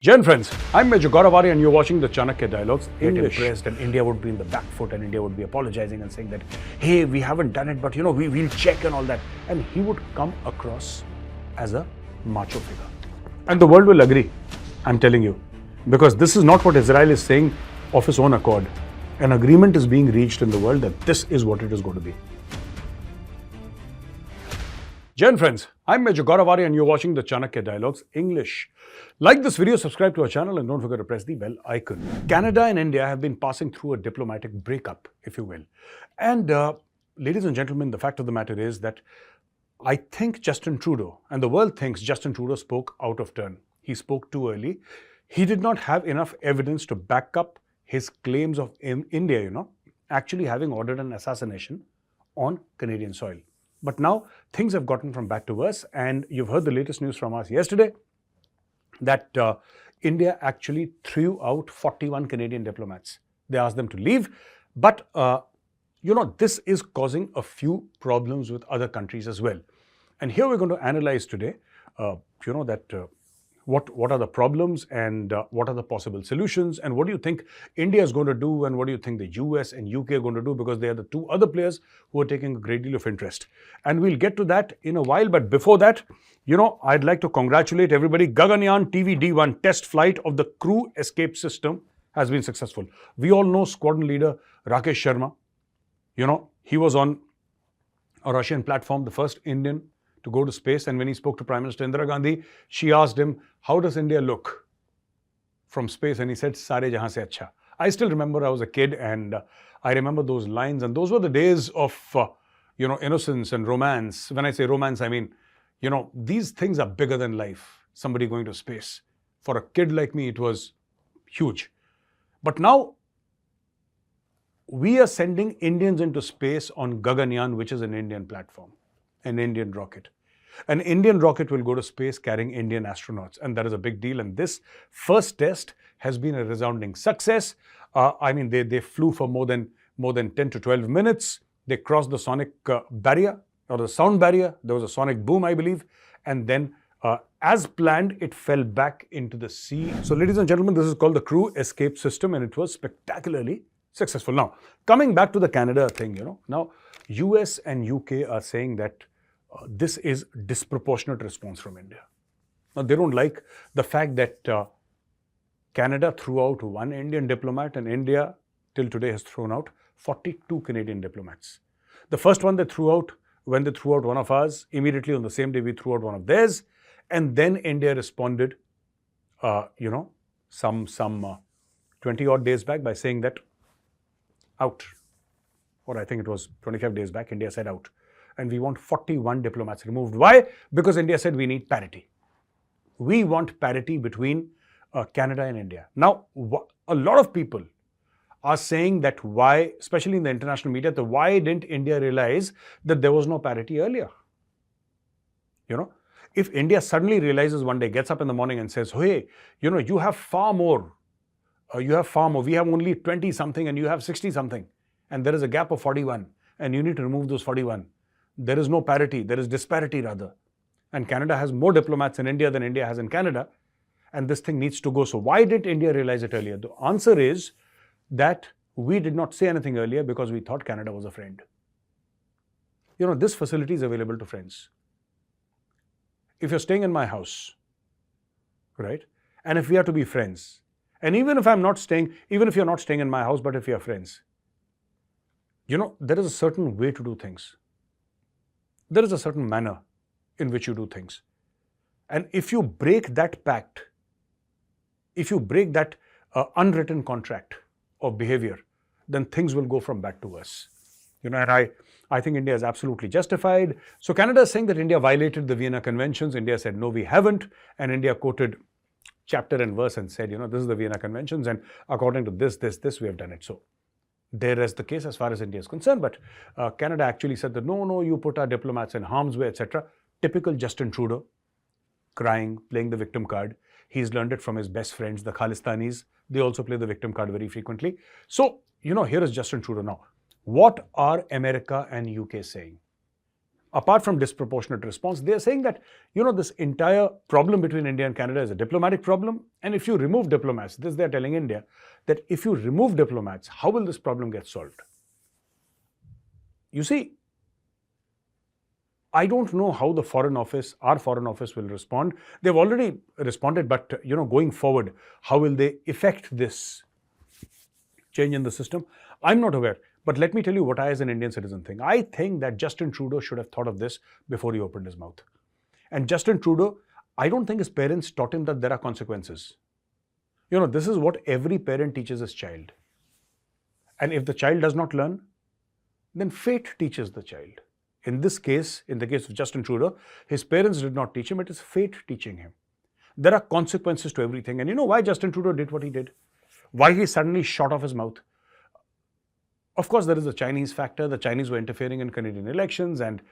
Jen friends, I'm Major Gaurav Arya and you're watching the Chanakya Dialogues English. Impressed, and India would be in the back foot, and India would be apologizing and saying that, hey, we haven't done it, but we'll check and all that. And he would come across as a macho figure. And the world will agree, I'm telling you. Because this is not what Israel is saying of its own accord. An agreement is being reached in the world that this is what it is going to be. Jen friends, I'm Major Gaurav Arya and you're watching the Chanakya Dialogues English. Like this video, subscribe to our channel and don't forget to press the bell icon. Canada and India have been passing through a diplomatic breakup, if you will. And ladies and gentlemen, the fact of the matter is that I think Justin Trudeau, and the world thinks Justin Trudeau spoke out of turn. He spoke too early. He did not have enough evidence to back up his claims of India, actually having ordered an assassination on Canadian soil. But now things have gotten from bad to worse, and you've heard the latest news from us yesterday that India actually threw out 41 Canadian diplomats. They asked them to leave, but this is causing a few problems with other countries as well. And here we're going to analyze today, what are the problems and what are the possible solutions, and what do you think India is going to do, and what do you think the US and UK are going to do, because they are the two other players who are taking a great deal of interest. And we'll get to that in a while, but before that, I'd like to congratulate everybody. Gaganyaan TV-D1 test flight of the crew escape system has been successful. We all know squadron leader Rakesh Sharma. He was on a Russian platform, the first Indian to go to space, and when he spoke to Prime Minister Indira Gandhi, she asked him, how does India look from space? And he said, Sare jahan se acha. I still remember I was a kid, and I remember those lines, and those were the days of innocence and romance. When I say romance, I mean, these things are bigger than life. Somebody going to space. For a kid like me, it was huge. But now, we are sending Indians into space on Gaganyaan, which is an Indian platform, an Indian rocket. An Indian rocket will go to space carrying Indian astronauts, and that is a big deal. And this first test has been a resounding success. They flew for more than 10 to 12 minutes. They crossed the sonic barrier, or the sound barrier. There was a sonic boom, I believe. And then, as planned, it fell back into the sea. So, ladies and gentlemen, this is called the crew escape system, and it was spectacularly successful. Now, coming back to the Canada thing, now US and UK are saying that this is disproportionate response from India. Now, they don't like the fact that Canada threw out one Indian diplomat, and India till today has thrown out 42 Canadian diplomats. The first one they threw out, when they threw out one of ours, immediately on the same day we threw out one of theirs, and then India responded, some 20 odd days back by saying that out, or I think it was 25 days back, India said out. And we want 41 diplomats removed. Why? Because India said we need parity. We want parity between Canada and India. Now, a lot of people are saying that why, especially in the international media, that why didn't India realize that there was no parity earlier? If India suddenly realizes one day, gets up in the morning and says, hey, you have far more. We have only 20 something and you have 60 something. And there is a gap of 41 and you need to remove those 41. There is no parity, there is disparity rather. And Canada has more diplomats in India than India has in Canada. And this thing needs to go. So why didn't India realize it earlier? The answer is that we did not say anything earlier because we thought Canada was a friend. This facility is available to friends. If you're staying in my house, right? And if we are to be friends, and even if you're not staying in my house, but if we are friends, there is a certain way to do things. There is a certain manner in which you do things. And if you break that pact, if you break that unwritten contract of behavior, then things will go from bad to worse. And I think India is absolutely justified. So Canada is saying that India violated the Vienna Conventions. India said, no, we haven't. And India quoted chapter and verse and said, this is the Vienna Conventions, and according to this, we have done it. So there is the case as far as India is concerned, but Canada actually said that no, you put our diplomats in harm's way, etc. Typical Justin Trudeau, crying, playing the victim card. He's learned it from his best friends, the Khalistanis. They also play the victim card very frequently. So, here is Justin Trudeau now. What are America and UK saying? apart from disproportionate response, they are saying that, this entire problem between India and Canada is a diplomatic problem. And if you remove diplomats, they're telling India that if you remove diplomats, how will this problem get solved? You see, I don't know how the Foreign Office, our Foreign Office, will respond. They've already responded, but going forward, how will they effect this change in the system? I'm not aware. But let me tell you what I, as an Indian citizen, think. I think that Justin Trudeau should have thought of this before he opened his mouth. And Justin Trudeau, I don't think his parents taught him that there are consequences. This is what every parent teaches his child. And if the child does not learn, then fate teaches the child. In this case, in the case of Justin Trudeau, his parents did not teach him, it is fate teaching him. There are consequences to everything. And you know why Justin Trudeau did what he did? Why he suddenly shot off his mouth? Of course, there is a Chinese factor. The Chinese were interfering in Canadian elections, and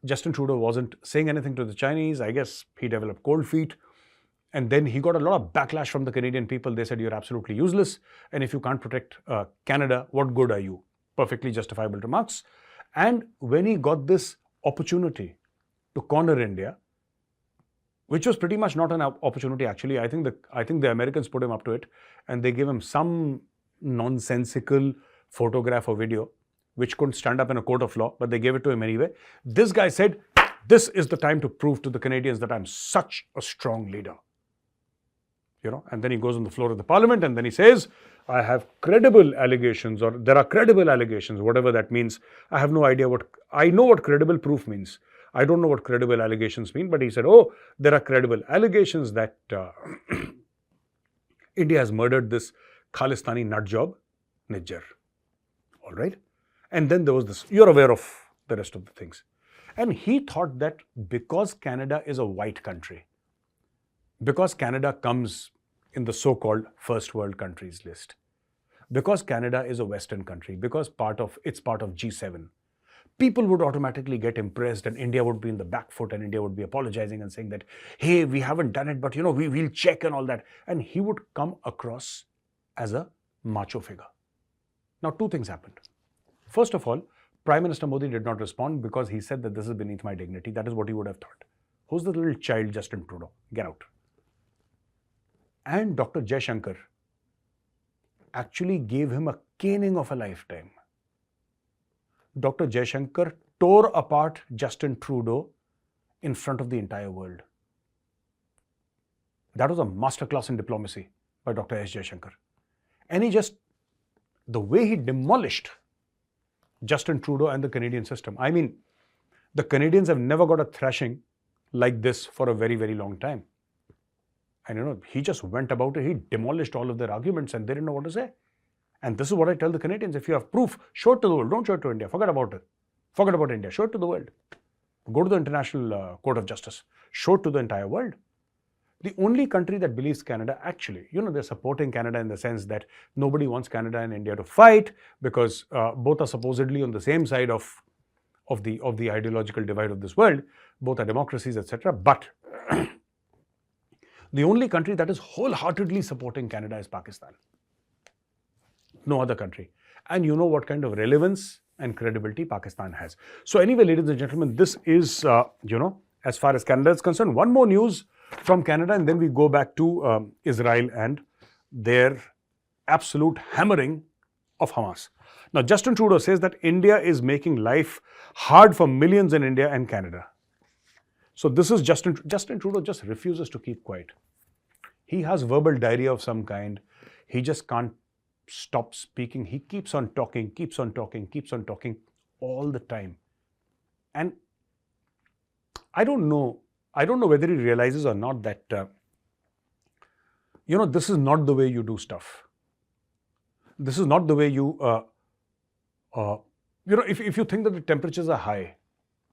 Justin Trudeau wasn't saying anything to the Chinese. I guess he developed cold feet. And then he got a lot of backlash from the Canadian people. They said, you're absolutely useless. And if you can't protect Canada, what good are you? Perfectly justifiable remarks. And when he got this opportunity to corner India, which was pretty much not an opportunity actually, I think the Americans put him up to it, and they gave him some nonsensical photograph or video which couldn't stand up in a court of law, but they gave it to him anyway. This guy said, this is the time to prove to the Canadians that I'm such a strong leader. And then he goes on the floor of the parliament and then he says, I have credible allegations, or there are credible allegations, whatever that means. I have no idea I know what credible proof means. I don't know what credible allegations mean, but he said, oh, there are credible allegations that India has murdered this Khalistani nut job, Nijjar. All right. And then there was this, you're aware of the rest of the things. And he thought that because Canada is a white country, because Canada comes in the so-called first world countries list, because Canada is a Western country, because it's part of G7, people would automatically get impressed and India would be in the back foot and India would be apologizing and saying that, hey, we haven't done it, but we'll check and all that. And he would come across as a macho figure. Now, two things happened. First of all, Prime Minister Modi did not respond because he said that this is beneath my dignity. That is what he would have thought. Who's the little child, Justin Trudeau? Get out. And Dr. Jaishankar actually gave him a caning of a lifetime. Dr. Jaishankar tore apart Justin Trudeau in front of the entire world. That was a masterclass in diplomacy by Dr. S. Jaishankar. And the way he demolished Justin Trudeau and the Canadian system. I mean, the Canadians have never got a thrashing like this for a very, very long time. And he just went about it. He demolished all of their arguments and they didn't know what to say. And this is what I tell the Canadians. If you have proof, show it to the world. Don't show it to India. Forget about it. Forget about India. Show it to the world. Go to the International Court of Justice. Show it to the entire world. The only country that believes Canada, actually, they're supporting Canada in the sense that nobody wants Canada and India to fight because both are supposedly on the same side of the ideological divide of this world. Both are democracies, etc. But the only country that is wholeheartedly supporting Canada is Pakistan. No other country. And you know what kind of relevance and credibility Pakistan has. So anyway, ladies and gentlemen, this is, as far as Canada is concerned. One more news from Canada, and then we go back to Israel and their absolute hammering of Hamas. Now, Justin Trudeau says that India is making life hard for millions in India and Canada. So this is Justin Trudeau just refuses to keep quiet. He has verbal diarrhea of some kind. He just can't stop speaking. He keeps on talking all the time. And I don't know whether he realizes or not that, this is not the way you do stuff. This is not the way you, if you think that the temperatures are high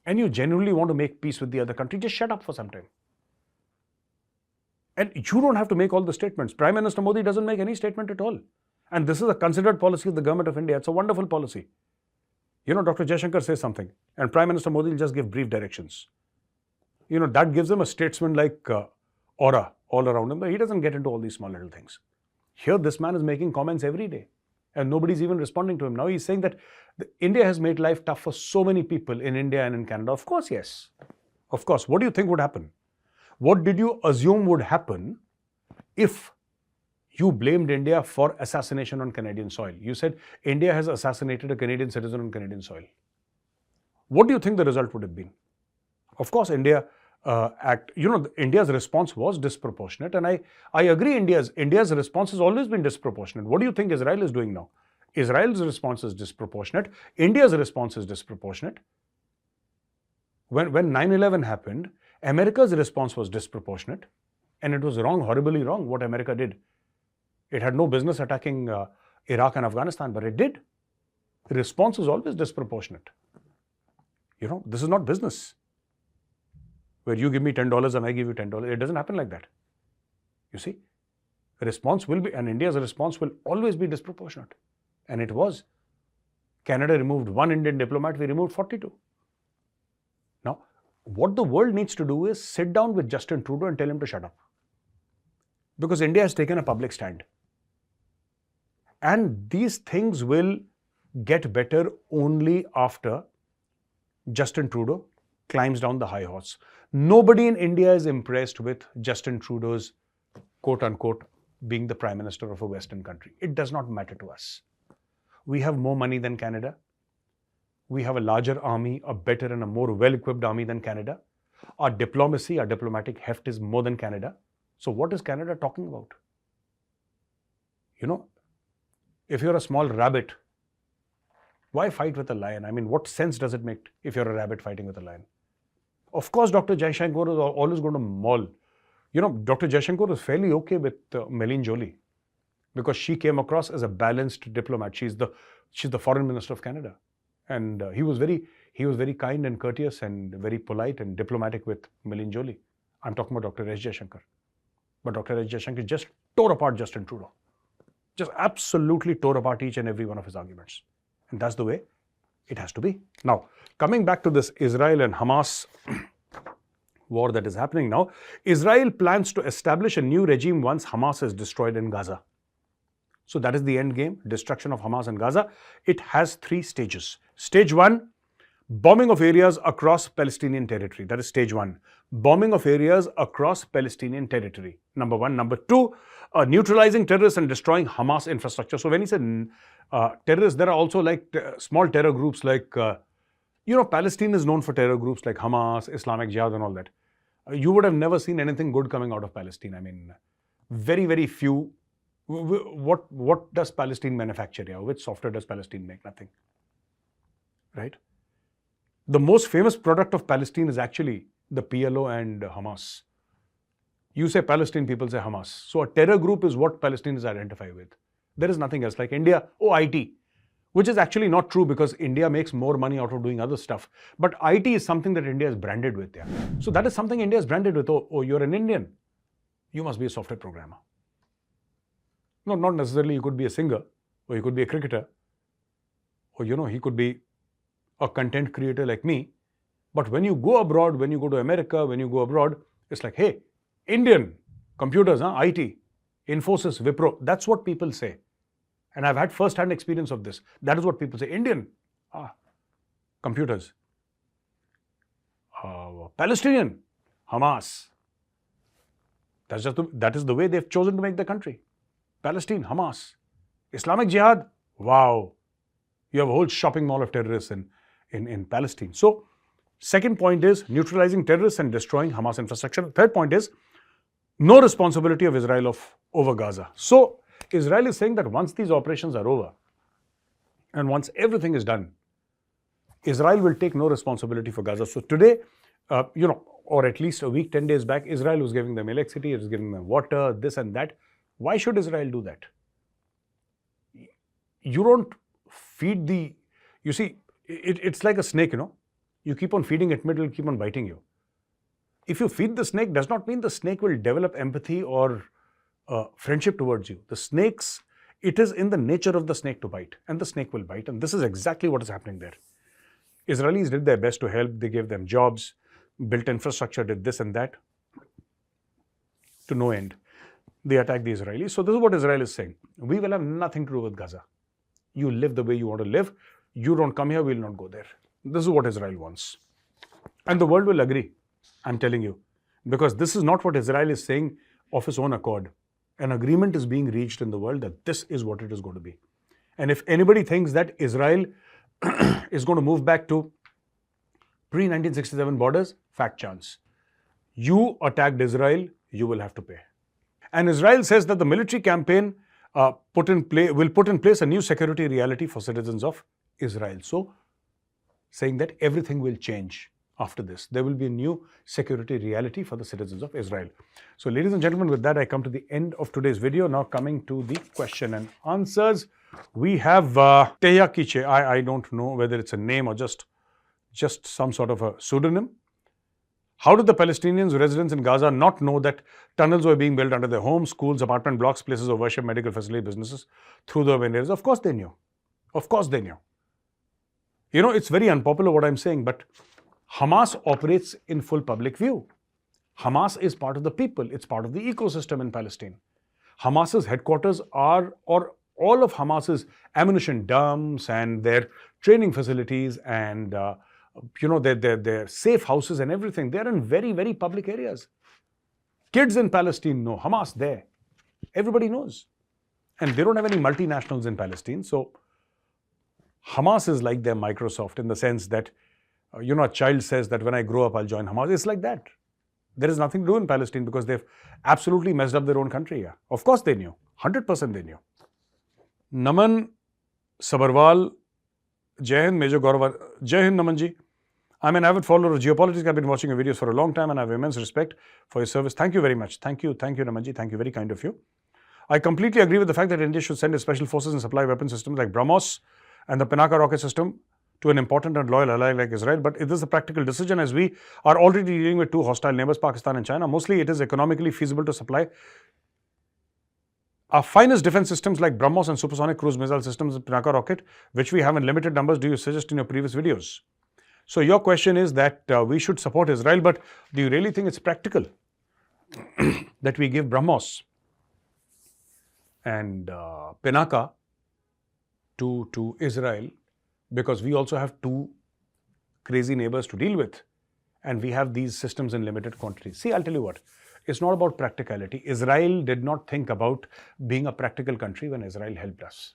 and you genuinely want to make peace with the other country, just shut up for some time. And you don't have to make all the statements. Prime Minister Modi doesn't make any statement at all. And this is a considered policy of the government of India. It's a wonderful policy. Dr. Jaishankar says something and Prime Minister Modi will just give brief directions. That gives him a statesman-like aura all around him, but he doesn't get into all these small little things. Here, this man is making comments every day. And nobody's even responding to him. Now he's saying that India has made life tough for so many people in India and in Canada. Of course, yes. Of course. What do you think would happen? What did you assume would happen if you blamed India for assassination on Canadian soil? You said India has assassinated a Canadian citizen on Canadian soil. What do you think the result would have been? Of course, India's response was disproportionate, and I agree. India's response has always been disproportionate. What do you think Israel is doing now? Israel's response is disproportionate. India's response is disproportionate. When 9/11 happened, America's response was disproportionate, and it was wrong, horribly wrong, what America did. It had no business attacking Iraq and Afghanistan, but it did. The response was always disproportionate. This is not business where you give me $10 and I give you $10. It doesn't happen like that. You see, the response will be, and India's response will always be disproportionate. And it was. Canada removed one Indian diplomat, we removed 42. Now, what the world needs to do is sit down with Justin Trudeau and tell him to shut up. Because India has taken a public stand. And these things will get better only after Justin Trudeau climbs down the high horse. Nobody in India is impressed with Justin Trudeau's quote-unquote being the Prime Minister of a Western country. It does not matter to us. We have more money than Canada. We have a larger army, a better and a more well-equipped army than Canada. Our diplomacy, our diplomatic heft is more than Canada. So what is Canada talking about? If you're a small rabbit, why fight with a lion? I mean, what sense does it make if you're a rabbit fighting with a lion? Of course, Dr. Jaishankar is always going to maul. Dr. Jaishankar is fairly okay with Melanie Joly because she came across as a balanced diplomat. She's the foreign minister of Canada. And he was very kind and courteous and very polite and diplomatic with Melanie Joly. I'm talking about Dr. S. Jaishankar. But Dr. S. Jaishankar just tore apart Justin Trudeau. Just absolutely tore apart each and every one of his arguments. And that's the way it has to be. Now, coming back to this Israel and Hamas war that is happening now, Israel plans to establish a new regime once Hamas is destroyed in Gaza. So that is the end game, destruction of Hamas in Gaza. It has 3 stages. Stage 1, bombing of areas across Palestinian territory. That is stage 1. Bombing of areas across Palestinian territory. Number 1. Number 2, neutralizing terrorists and destroying Hamas infrastructure. So when he said terrorists, there are also small terror groups like, Palestine is known for terror groups like Hamas, Islamic Jihad and all that. You would have never seen anything good coming out of Palestine. I mean, very, very few. What does Palestine manufacture here? Which software does Palestine make? Nothing. Right? The most famous product of Palestine is actually the PLO and Hamas. You say Palestine, people say Hamas. So a terror group is what Palestine is identified with. There is nothing else. Like India, IT, which is actually not true because India makes more money out of doing other stuff. But IT is something that India is branded with. Yeah. So that is something India is branded with. Oh, you're an Indian. You must be a software programmer. No, not necessarily you could be a singer, or you could be a cricketer, or he could be a content creator like me. But when you go abroad, when you go to America, when you go abroad, it's like, hey, Indian, computers, IT, Infosys, Wipro, that's what people say. And I've had first-hand experience of this. That is what people say, Indian, computers. Palestinian, Hamas. That is the way they've chosen to make the country. Palestine, Hamas. Islamic Jihad, wow. You have a whole shopping mall of terrorists in Palestine. So, second point is neutralizing terrorists and destroying Hamas infrastructure. Third point is no responsibility of Israel over Gaza. So, Israel is saying that once these operations are over and once everything is done, Israel will take no responsibility for Gaza. So today, or at least a week, 10 days back, Israel was giving them electricity, it was giving them water, this and that. Why should Israel do that? You don't feed you see, it's like a snake, You keep on feeding it, it will keep on biting you. If you feed the snake, does not mean the snake will develop empathy or friendship towards you. The snakes, it is in the nature of the snake to bite, and the snake will bite. And this is exactly what is happening there. Israelis did their best to help. They gave them jobs, built infrastructure, did this and that, to no end. They attacked the Israelis. So this is what Israel is saying. We will have nothing to do with Gaza. You live the way you want to live. You don't come here, we'll not go there. This is what Israel wants. And the world will agree, I'm telling you. Because this is not what Israel is saying of its own accord. An agreement is being reached in the world that this is what it is going to be. And if anybody thinks that Israel is going to move back to pre-1967 borders, fat chance. You attacked Israel, you will have to pay. And Israel says that the military campaign will put in place a new security reality for citizens of Israel. So, saying that everything will change after this. There will be a new security reality for the citizens of Israel. So, ladies and gentlemen, with that, I come to the end of today's video. Now, coming to the question and answers. We have Teya Kiche. I don't know whether it's a name or just some sort of a pseudonym. How did the Palestinians residents in Gaza not know that tunnels were being built under their homes, schools, apartment blocks, places of worship, medical facility, businesses through the urban areas? Of course they knew. Of course they knew. You know, it's very unpopular what I'm saying, but Hamas operates in full public view. Hamas is part of the people. It's part of the ecosystem in Palestine. Hamas's headquarters are, or all of Hamas's ammunition dumps and their training facilities and their safe houses and everything, they're in very, very public areas. Kids in Palestine know Hamas there. Everybody knows. And they don't have any multinationals in Palestine. So Hamas is like their Microsoft in the sense that, a child says that when I grow up, I'll join Hamas. It's like that. There is nothing to do in Palestine because they've absolutely messed up their own country. Yeah. Of course they knew. 100% they knew. Naman Sabarwal, Jai Hind, Major Gaurav. Jai Hind, Namanji. I'm an avid follower of geopolitics. I've been watching your videos for a long time and I have immense respect for your service. Thank you very much. Thank you, Namanji. Thank you, very kind of you. I completely agree with the fact that India should send its special forces and supply weapon systems like BrahMos and the Pinaka rocket system to an important and loyal ally like Israel. But it is a practical decision as we are already dealing with two hostile neighbors, Pakistan and China. Mostly it is economically feasible to supply our finest defense systems like BrahMos and supersonic cruise missile systems and Pinaka rocket, which we have in limited numbers, do you suggest in your previous videos? So your question is that we should support Israel, but do you really think it's practical that we give BrahMos and Pinaka to Israel, because we also have two crazy neighbors to deal with and we have these systems in limited quantities? See, I'll tell you what, it's not about practicality. Israel did not think about being a practical country when Israel helped us.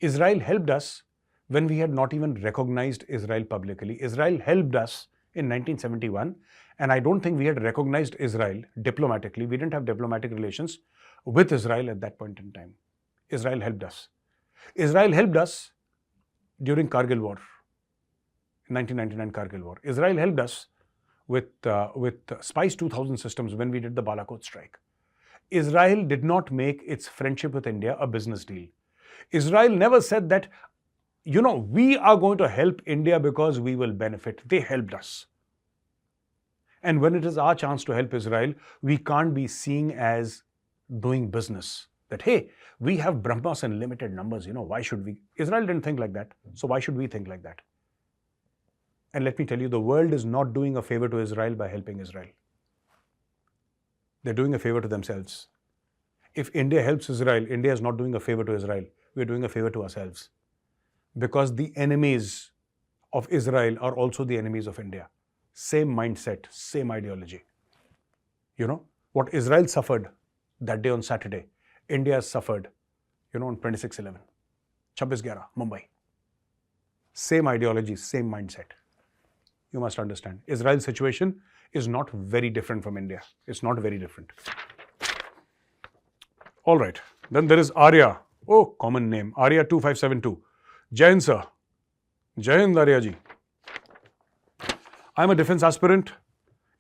Israel helped us when we had not even recognized Israel publicly. Israel helped us in 1971, and I don't think we had recognized Israel diplomatically. We didn't have diplomatic relations with Israel at that point in time. Israel helped us. Israel helped us during Kargil War, 1999 Kargil War. Israel helped us with Spice 2000 systems when we did the Balakot strike. Israel did not make its friendship with India a business deal. Israel never said that, we are going to help India because we will benefit. They helped us. And when it is our chance to help Israel, we can't be seen as doing business. That, hey, we have BrahMos in limited numbers, why should we? Israel didn't think like that. So why should we think like that? And let me tell you, the world is not doing a favor to Israel by helping Israel. They're doing a favor to themselves. If India helps Israel, India is not doing a favor to Israel. We're doing a favor to ourselves. Because the enemies of Israel are also the enemies of India. Same mindset, same ideology. What Israel suffered that day on Saturday, India has suffered, on 26/11, 26/11, Mumbai. Same ideology, same mindset. You must understand. Israel's situation is not very different from India. It's not very different. All right. Then there is Arya. Oh, common name. Arya 2572. Jai Hind, sir. Jai Hind, Arya ji. I'm a defense aspirant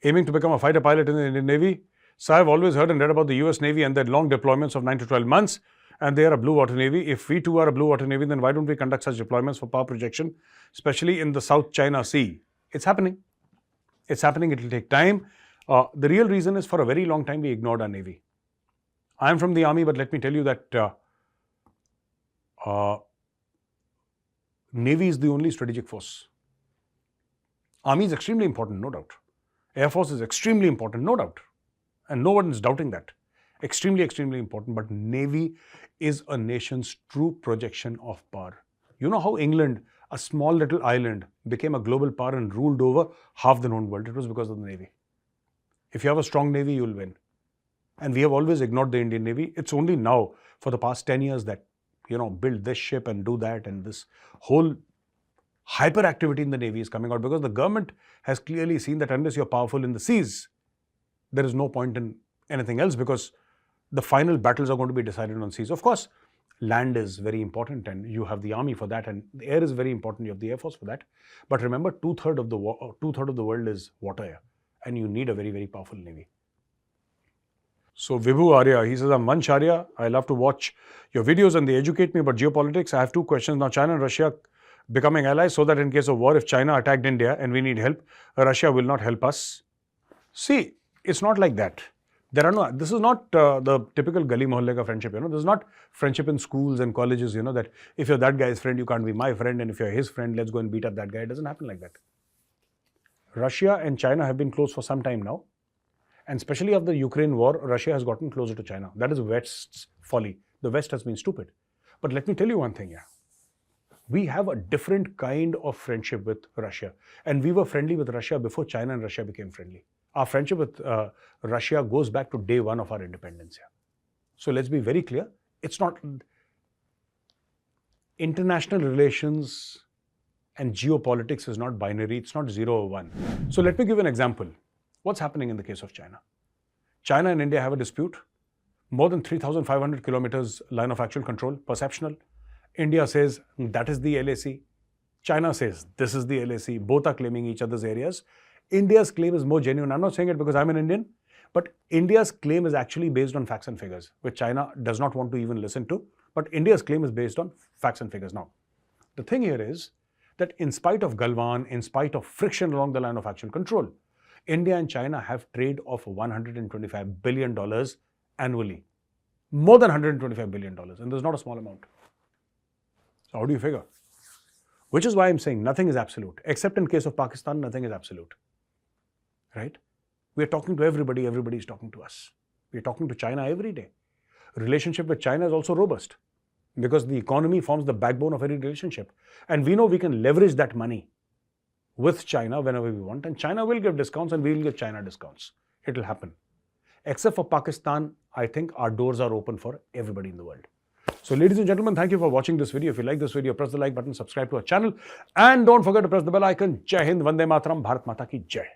aiming to become a fighter pilot in the Indian Navy. So I've always heard and read about the US Navy and their long deployments of 9 to 12 months, and they are a blue water Navy. If we too are a blue water Navy, then why don't we conduct such deployments for power projection, especially in the South China Sea? It's happening. It's happening. It will take time. The real reason is for a very long time we ignored our Navy. I'm from the Army, but let me tell you that Navy is the only strategic force. Army is extremely important, no doubt. Air Force is extremely important, no doubt. And no one is doubting that. Extremely, extremely important. But Navy is a nation's true projection of power. You know how England, a small little island, became a global power and ruled over half the known world? It was because of the Navy. If you have a strong Navy, you'll win. And we have always ignored the Indian Navy. It's only now, for the past 10 years, that, build this ship and do that, and this whole hyperactivity in the Navy is coming out, because the government has clearly seen that unless you're powerful in the seas, there is no point in anything else, because the final battles are going to be decided on seas. Of course, land is very important, and you have the army for that, and the air is very important. You have the air force for that. But remember, two-thirds of the world is water air, and you need a very, very powerful Navy. So Vibhu Arya, he says, I'm Vansh Arya. I love to watch your videos and they educate me about geopolitics. I have two questions. Now, China and Russia becoming allies so that in case of war, if China attacked India and we need help, Russia will not help us. See, it's not like that. This is not the typical gali mohalle ka friendship. This is not friendship in schools and colleges, that if you're that guy's friend, you can't be my friend. And if you're his friend, let's go and beat up that guy. It doesn't happen like that. Russia and China have been close for some time now. And especially after the Ukraine war, Russia has gotten closer to China. That is West's folly. The West has been stupid. But let me tell you one thing, we have a different kind of friendship with Russia. And we were friendly with Russia before China and Russia became friendly. Our friendship with Russia goes back to day one of our independence. So let's be very clear. It's not international relations and geopolitics is not binary. It's not 0 or 1. So let me give an example. What's happening in the case of China? China and India have a dispute. More than 3,500 kilometers line of actual control, perceptional. India says that is the LAC. China says this is the LAC. Both are claiming each other's areas. India's claim is more genuine. I'm not saying it because I'm an Indian, but India's claim is actually based on facts and figures, which China does not want to even listen to. But India's claim is based on facts and figures. Now, the thing here is that in spite of Galwan, in spite of friction along the line of actual control, India and China have trade of $125 billion annually. More than $125 billion. And there's not a small amount. So how do you figure? Which is why I'm saying nothing is absolute. Except in case of Pakistan, nothing is absolute. Right? We're talking to everybody. Everybody is talking to us. We're talking to China every day. Relationship with China is also robust. Because the economy forms the backbone of every relationship. And we know we can leverage that money with China whenever we want, and China will give discounts and we will give China discounts. It will happen. Except for Pakistan, I think our doors are open for everybody in the world. So ladies and gentlemen, thank you for watching this video. If you like this video, press the like button, subscribe to our channel, and don't forget to press the bell icon. Jai Hind, Vande Mataram, Bharat Mata ki Jai.